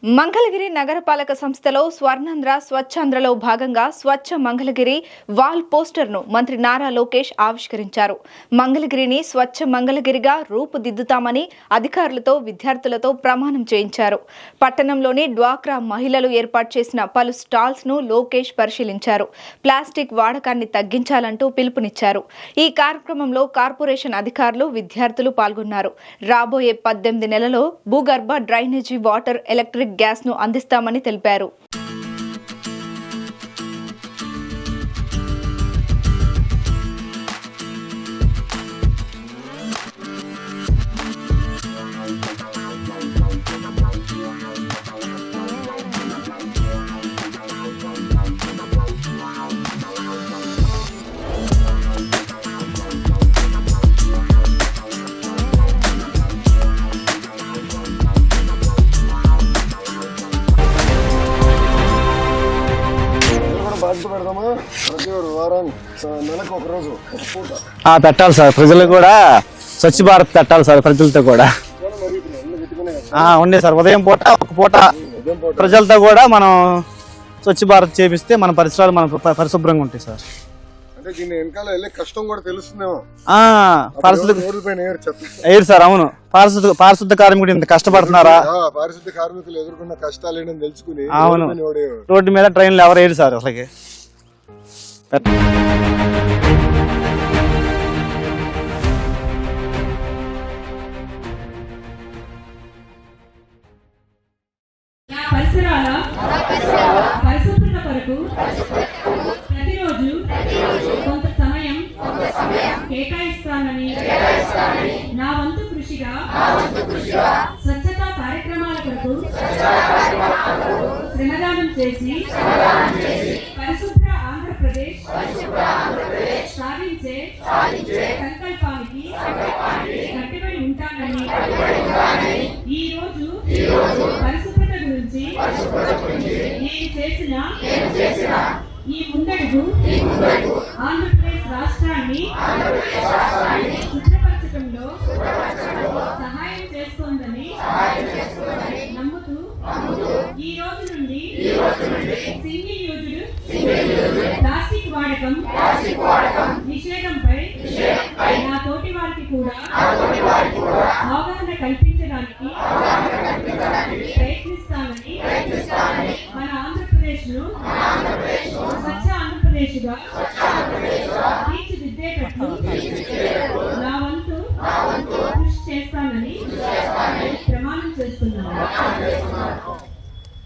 మంగళగిరి నగరపాలక సంస్థలో స్వర్ణాంధ్ర స్వచ్ఛాంధ్రలో భాగంగా స్వచ్ఛ మంగళగిరి వాల్ పోస్టర్ను మంత్రి నారా లోకేష్ ఆవిష్కరించారు. మంగళగిరిని స్వచ్ఛ మంగళగిరిగా రూపుదిద్దుతామని అధికారులతో విద్యార్థులతో ప్రమాణం చేయించారు. పట్టణంలోని డ్వాక్రా మహిళలు ఏర్పాటు చేసిన పలు స్టాల్స్ ను లోకేష్ పరిశీలించారు. ప్లాస్టిక్ వాడకాన్ని తగ్గించాలంటూ పిలుపునిచ్చారు. ఈ కార్యక్రమంలో కార్పొరేషన్ అధికారులు, విద్యార్థులు పాల్గొన్నారు. రాబోయే 18 నెలల్లో భూగర్భ డ్రైనేజీ వాటర్, ఎలక్ట్రిక్ గ్యాస్ ను అందిస్తామని తెలిపారు. పెట్టాలి సార్, ప్రజలు కూడా స్వచ్ఛ భారత్ పెట్టాలి సార్. ప్రజలతో కూడా ఉండే సార్, ఉదయం పూట ఒక పూట ప్రజలతో కూడా మనం స్వచ్ఛ భారత్ చేపిస్తే మన పరిసరాలు మన పరిశుభ్రంగా ఉంటాయి సార్. ఎయిర్ సార్, అవును. పారిశుద్ధ కార్మికుడు ఇంత కష్టపడుతున్నారా? పారిశుద్ధ కార్మికులు ఎదుర్కొన్న కష్టాలు ఏంటని తెలుసుకుని అవును, రోడ్డు మీద ట్రైన్లు ఎవరు ఎయిర్ సార్ అసలుకి. పరిసరాల పరిశుభ్రత కొరకు ప్రతిరోజు కొంత సమయం కేటాయిస్తానని నా వంతు కృషిగా స్వచ్ఛతా కార్యక్రమాల కొరకు శ్రమదానం చేసి పరిశుభ్ర ఆంధ్రప్రదేశ్ సాధించే సంకల్పానికి కట్టుబడి ఉంటానని ఈ రోజు పరిశుభ్రత గురించి నేను చేసిన ఈ ముందడుగు ఆంధ్రప్రదేశ్ రాష్ట్రాన్ని శుభ్రపరచడంలో సహాయం చేస్తోందని నమ్ముతూ ఈ రోజు నుండి సింగిల్ యూజ్డ్ ప్లాస్టిక్ వాడకం నిషేధంపై నా తోటి వారికి కూడా అవగాహన కల్పించడానికి ప్రయత్నిస్తానని మన ఆంధ్రప్రదేశ్ ను స్వచ్ఛ ఆంధ్రప్రదేశ్ గా